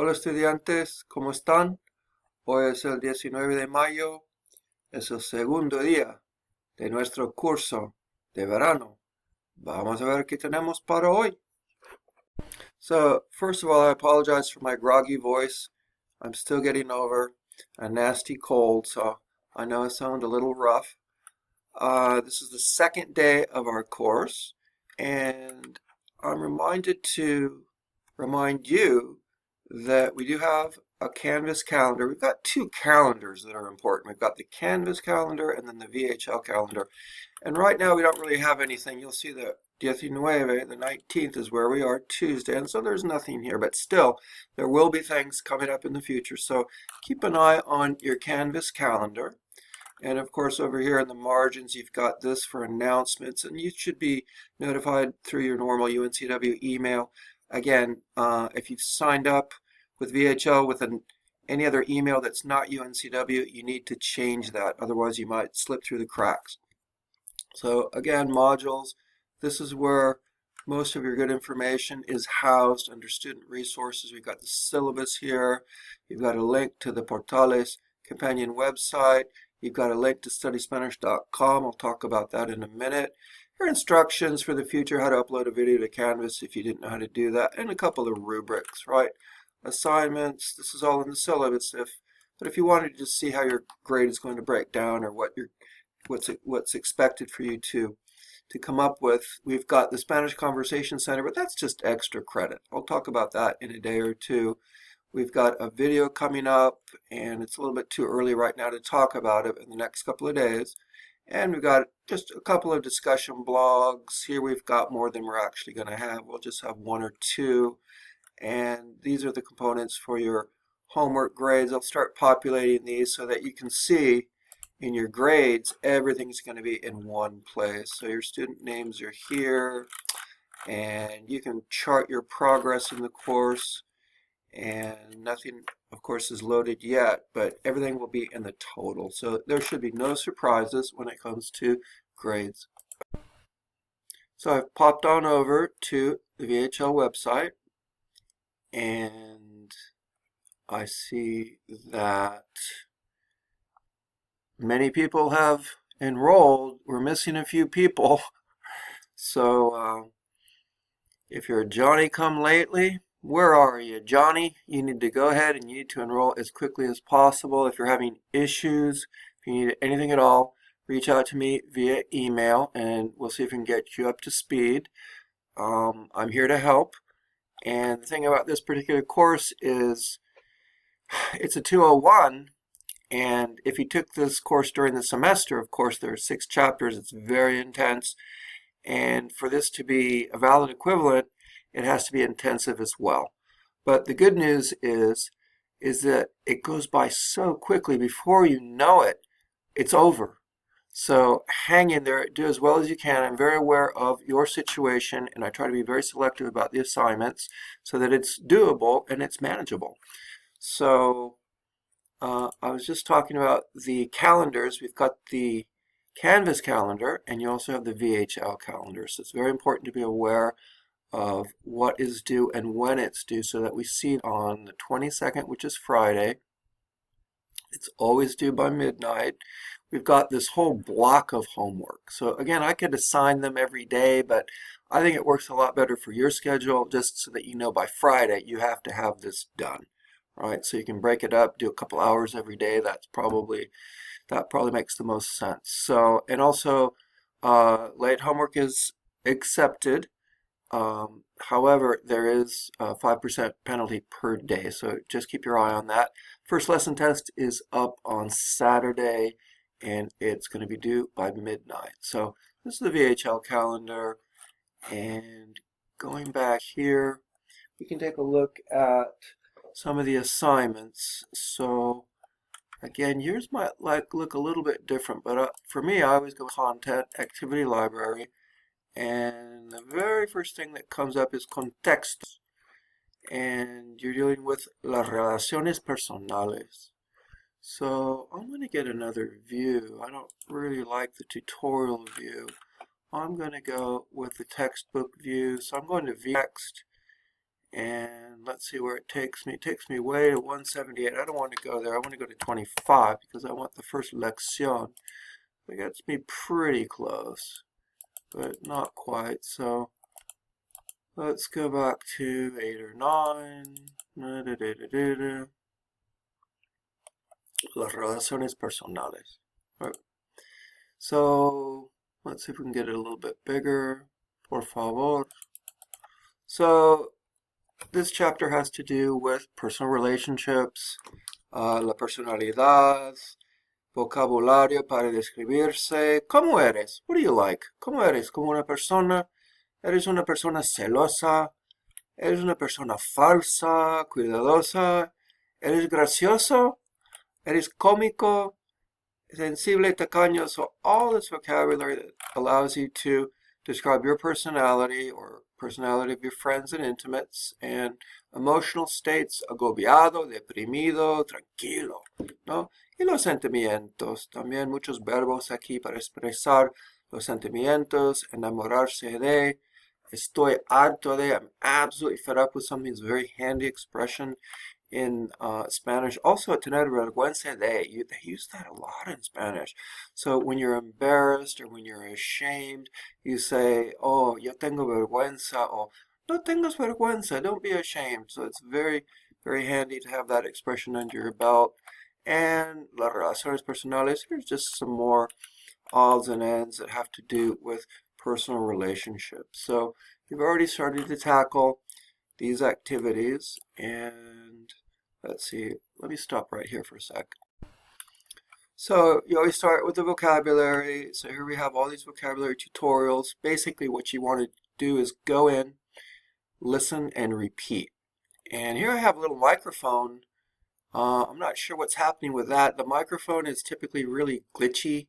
Hola estudiantes, ¿cómo están? Hoy es el 19 de mayo, es el segundo día de nuestro curso de verano. Vamos a ver qué tenemos para hoy. So, first of all, I apologize for my groggy voice. I'm still getting over a nasty cold, so I know I sound a little rough. This is the second day of our course, and I'm reminded to remind you that we do have a Canvas calendar. We've got two calendars that are important. We've got the Canvas calendar and then the VHL calendar. And right now we don't really have anything. You'll see that 19, the 19th is where we are, Tuesday, and so there's nothing here, but still there will be things coming up in the future. So keep an eye on your Canvas calendar. And of course, over here in the margins, you've got this for announcements, and you should be notified through your normal UNCW email. Again, if you've signed up with VHL with any other email that's not UNCW, you need to change that. Otherwise, you might slip through the cracks. So again, modules, this is where most of your good information is housed under student resources. We've got the syllabus here. You've got a link to the Portales companion website. You've got a link to studyspanish.com. I'll talk about that in a minute. Your instructions for the future, how to upload a video to Canvas if you didn't know how to do that, and a couple of rubrics, right? Assignments, this is all in the syllabus. But if you wanted to just see how your grade is going to break down or what's expected for you to come up with, we've got the Spanish Conversation Center, but that's just extra credit. I'll talk about that in a day or two. We've got a video coming up, and it's a little bit too early right now to talk about it in the next couple of days. And we've got just a couple of discussion blogs. Here we've got more than we're actually going to have. We'll just have one or two. And these are the components for your homework grades. I'll start populating these so that you can see in your grades, everything's going to be in one place. So your student names are here, and you can chart your progress in the course. And nothing, of course, is loaded yet, but everything will be in the total. So there should be no surprises when it comes to grades. So I've popped on over to the VHL website, and I see that many people have enrolled. We're missing a few people. So if you're a Johnny come lately, where are you, Johnny? You need to go ahead and you need to enroll as quickly as possible. If you're having issues, if you need anything at all, reach out to me via email and we'll see if we can get you up to speed. I'm here to help. And the thing about this particular course is it's a 201, and if you took this course during the semester, of course, there are 6 chapters. It's very intense. And for this to be a valid equivalent, it has to be intensive as well. But the good news is that it goes by so quickly. Before you know it, it's over. So hang in there, do as well as you can. I'm very aware of your situation, and I try to be very selective about the assignments so that it's doable and it's manageable. So I was just talking about the calendars. We've got the Canvas calendar, and you also have the VHL calendar. So it's very important to be aware of what is due and when it's due so that we see it on the 22nd, which is Friday. It's always due by midnight. We've got this whole block of homework. So again, I could assign them every day, but I think it works a lot better for your schedule just so that you know by Friday you have to have this done. Right? So you can break it up, do a couple hours every day. That probably makes the most sense. So, and also late homework is accepted. However, there is a 5% penalty per day, so just keep your eye on that. First lesson test is up on Saturday, and it's going to be due by midnight. So this is the VHL calendar, and going back here, we can take a look at some of the assignments. So again, yours might look a little bit different, but for me, I always go content, activity library, and the very first thing that comes up is contexto, and you're dealing with las relaciones personales. So I'm going to get another view. I don't really like the tutorial view. I'm going to go with the textbook view. So I'm going to view text, And let's see where it takes me. It takes me way to 178. I don't want to go there. I want to go to 25 because I want the first lección. It gets me pretty close, but not quite. So let's go back to 8 or 9. Las relaciones personales. Right. So let's see if we can get it a little bit bigger. Por favor. So this chapter has to do with personal relationships, la personalidad, vocabulario para describirse. ¿Cómo eres? What do you like? ¿Cómo eres como una persona? ¿Eres una persona celosa? ¿Eres una persona falsa, cuidadosa? ¿Eres gracioso? ¿Eres cómico? Sensible, tacaño? So all this vocabulary that allows you to describe your personality or personality of your friends and intimates, and emotional states, agobiado, deprimido, tranquilo, ¿no? Y los sentimientos, también muchos verbos aquí para expresar los sentimientos, enamorarse de, estoy harto de, I'm absolutely fed up with something. It's a very handy expression in Spanish. Also, tener vergüenza de, they use that a lot in Spanish. So when you're embarrassed or when you're ashamed, you say, oh, yo tengo vergüenza, or no tengas vergüenza, don't be ashamed. So it's very, very handy to have that expression under your belt. And las relaciones personales, here's just some more odds and ends that have to do with personal relationships. So you've already started to tackle these activities, and let's see, let me stop right here for a sec. So you always start with the vocabulary. So here we have all these vocabulary tutorials. Basically what you want to do is go in, listen, and repeat. And here I have a little microphone. I'm not sure what's happening with that. The microphone is typically really glitchy.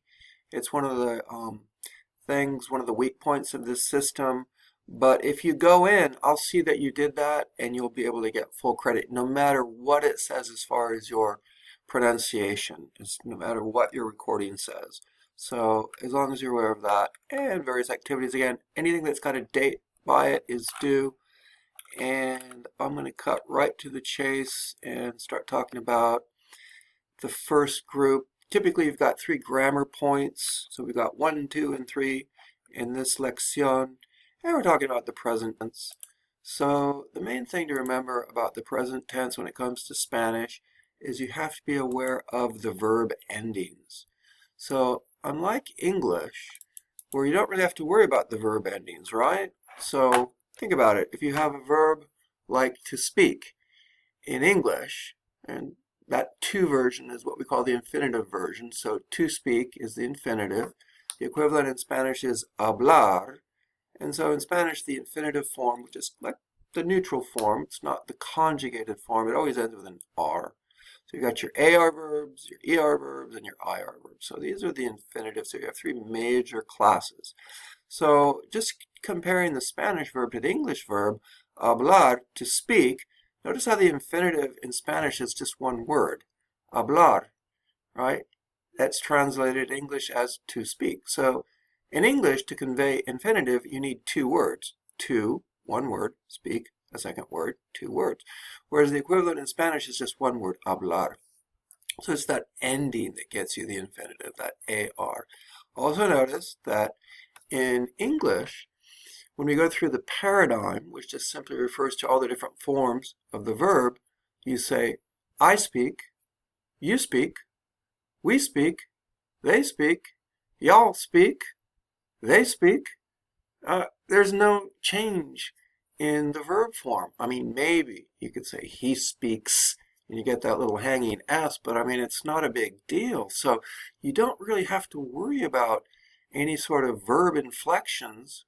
It's one of the one of the weak points of this system. But if you go in, I'll see that you did that, and you'll be able to get full credit no matter what it says as far as your pronunciation, no matter what your recording says. So as long as you're aware of that, and various activities, again, anything that's got a date by it is due. And I'm going to cut right to the chase and start talking about the first group. Typically you've got 3 grammar points. So we've got 1, 2, and 3 in this lección. And we're talking about the present tense. So the main thing to remember about the present tense when it comes to Spanish is you have to be aware of the verb endings. So unlike English, where you don't really have to worry about the verb endings, right? So think about it. If you have a verb like to speak in English, and that to version is what we call the infinitive version. So to speak is the infinitive. The equivalent in Spanish is hablar. And so in Spanish, the infinitive form, which is like the neutral form, it's not the conjugated form, it always ends with an R. So you've got your AR verbs, your ER verbs, and your IR verbs. So these are the infinitives. So you have 3 major classes. So just comparing the Spanish verb to the English verb, hablar, to speak, notice how the infinitive in Spanish is just one word, hablar, right? That's translated in English as to speak. So in English, to convey infinitive, you need 2 words. To, 1 word, speak, a second word, 2 words. Whereas the equivalent in Spanish is just 1 word, hablar. So it's that ending that gets you the infinitive, that AR. Also notice that in English, when we go through the paradigm, which just simply refers to all the different forms of the verb, you say, I speak, you speak, we speak, they speak, y'all speak, they speak. There's no change in the verb form. I mean, maybe you could say he speaks, and you get that little hanging S, but I mean, it's not a big deal. So you don't really have to worry about any sort of verb inflections,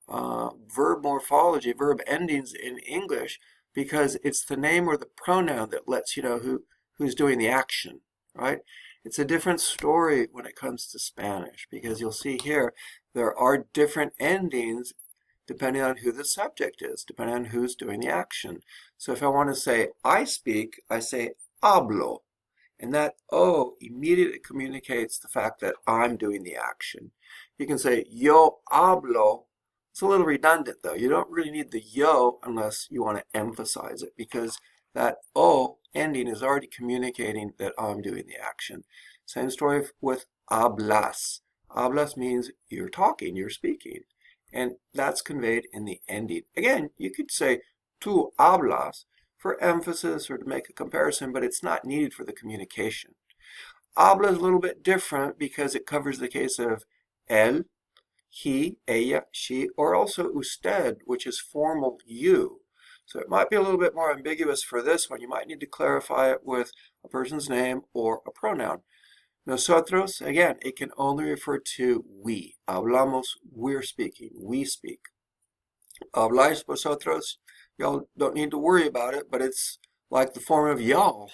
verb morphology, verb endings in English, because it's the name or the pronoun that lets you know who's doing the action, right? It's a different story when it comes to Spanish, because you'll see here there are different endings depending on who the subject is, depending on who's doing the action. So if I want to say I speak, I say hablo. And that O immediately communicates the fact that I'm doing the action. You can say yo hablo It's a little redundant though. You don't really need the yo unless you want to emphasize it, because that o ending is already communicating that I'm doing the action. Same story with hablas. Hablas means you're talking, you're speaking. And that's conveyed in the ending. Again, you could say tú hablas for emphasis or to make a comparison, but it's not needed for the communication. Habla is a little bit different because it covers the case of él, he, ella, she, or also usted, which is formal you. So it might be a little bit more ambiguous for this one. You might need to clarify it with a person's name or a pronoun. Nosotros, again, it can only refer to we. Hablamos, we're speaking, we speak. Habláis vosotros, y'all don't need to worry about it, but it's like the form of y'all.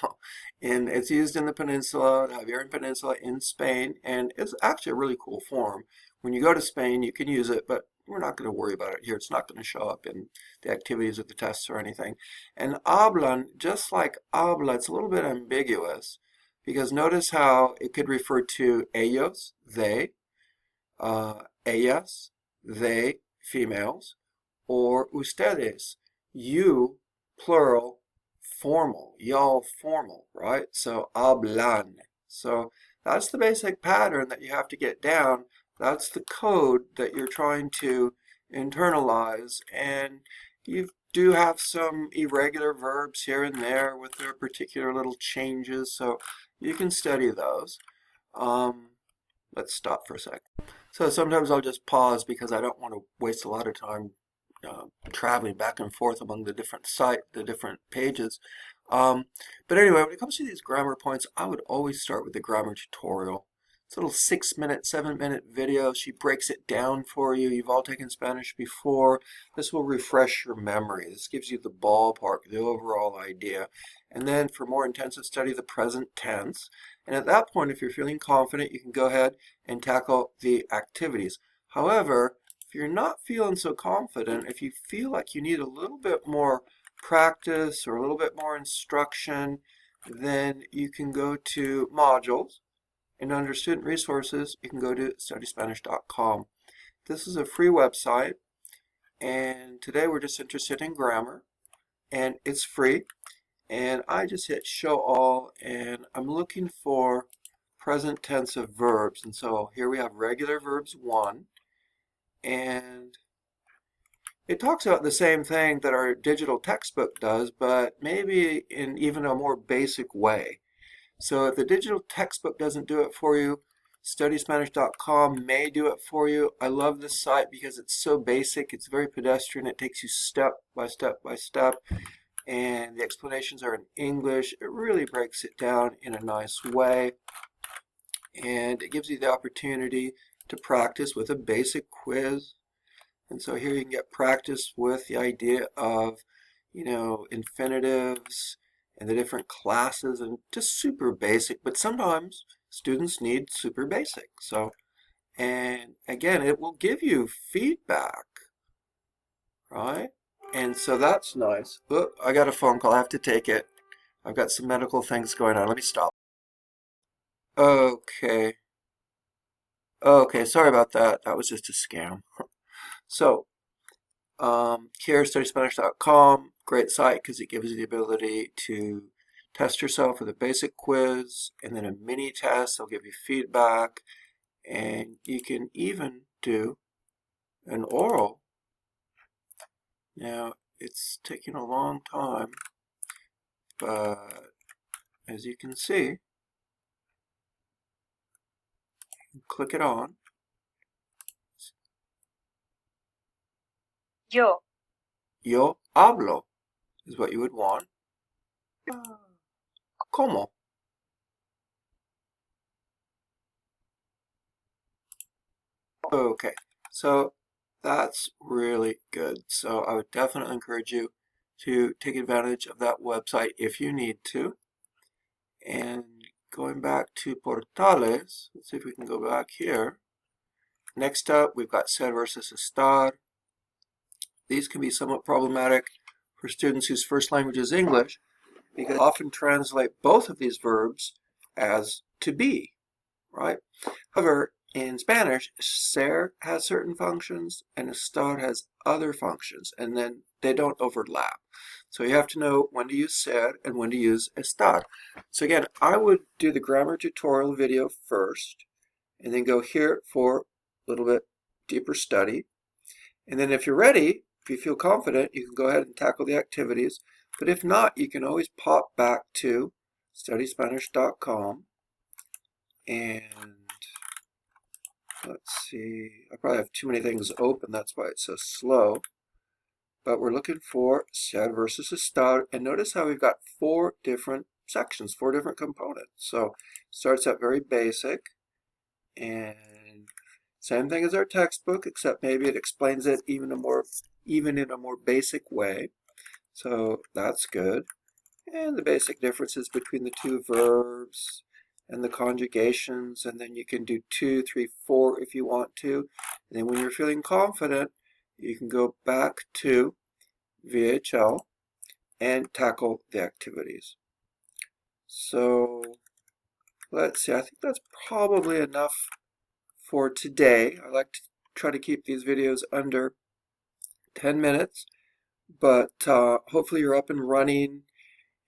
And it's used in the peninsula, the Iberian Peninsula in Spain, and it's actually a really cool form. When you go to Spain, you can use it, but we're not going to worry about it here. It's not going to show up in the activities of the tests or anything. And hablan, just like habla, it's a little bit ambiguous, because notice how it could refer to ellos, they, ellas, they, females, or ustedes, you, plural, formal, y'all formal, right? So hablan. So that's the basic pattern that you have to get down. That's the code that you're trying to internalize, and you do have some irregular verbs here and there with their particular little changes, so you can study those. Let's stop for a sec. So sometimes I'll just pause because I don't want to waste a lot of time traveling back and forth among the different pages. But anyway, when it comes to these grammar points, I would always start with the grammar tutorial. It's a little 6-minute, 7-minute video. She breaks it down for you. You've all taken Spanish before. This will refresh your memory. This gives you the ballpark, the overall idea. And then for more intensive study, the present tense. And at that point, if you're feeling confident, you can go ahead and tackle the activities. However, if you're not feeling so confident, if you feel like you need a little bit more practice or a little bit more instruction, then you can go to modules. And under student resources, you can go to studyspanish.com. This is a free website, and today we're just interested in grammar, and it's free. And I just hit show all, and I'm looking for present tense of verbs. And so here we have regular verbs 1, and it talks about the same thing that our digital textbook does, but maybe in even a more basic way. So if the digital textbook doesn't do it for you, studyspanish.com may do it for you. I love this site because it's so basic. It's very pedestrian. It takes you step by step by step. And the explanations are in English. It really breaks it down in a nice way. And it gives you the opportunity to practice with a basic quiz. And so here you can get practice with the idea of, infinitives, and the different classes, and just super basic, but sometimes students need super basic. So, and again, it will give you feedback, right? And so that's nice. Oh, I got a phone call. I have to take it. I've got some medical things going on. Let me stop. Okay. Okay, sorry about that. That was just a scam. So, here, studyspanish.com, great site because it gives you the ability to test yourself with a basic quiz and then a mini test. They'll give you feedback, and you can even do an oral. Now, it's taking a long time, but as you can see, click it on. Yo hablo is what you would want. ¿Cómo? Okay, so that's really good. So I would definitely encourage you to take advantage of that website if you need to. And going back to Portales, let's see if we can go back here. Next up, we've got ser versus estar. These can be somewhat problematic for students whose first language is English, because they often translate both of these verbs as to be, right? However, in Spanish, ser has certain functions and estar has other functions, and then they don't overlap. So you have to know when to use ser and when to use estar. So again, I would do the grammar tutorial video first, and then go here for a little bit deeper study. And then if you're ready, if you feel confident, you can go ahead and tackle the activities. But if not, you can always pop back to studyspanish.com and let's see, I probably have too many things open, that's why it's so slow. But we're looking for ser versus estar, and notice how we've got 4 different sections, 4 different components. So starts at very basic, and same thing as our textbook, except maybe it explains it even in a more basic way. So that's good. And the basic differences between the 2 verbs and the conjugations, and then you can do 2, 3, 4 if you want to. And then when you're feeling confident, you can go back to VHL and tackle the activities. So let's see, I think that's probably enough for today. I like to try to keep these videos under 10 minutes, but hopefully you're up and running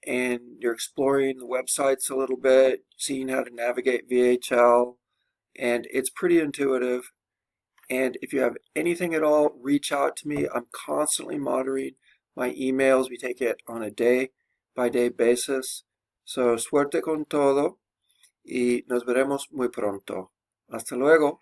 and you're exploring the websites a little bit, seeing how to navigate VHL, and it's pretty intuitive. And if you have anything at all, reach out to me. I'm constantly monitoring my emails. We take it on a day-by-day basis. So suerte con todo y nos veremos muy pronto. Hasta luego.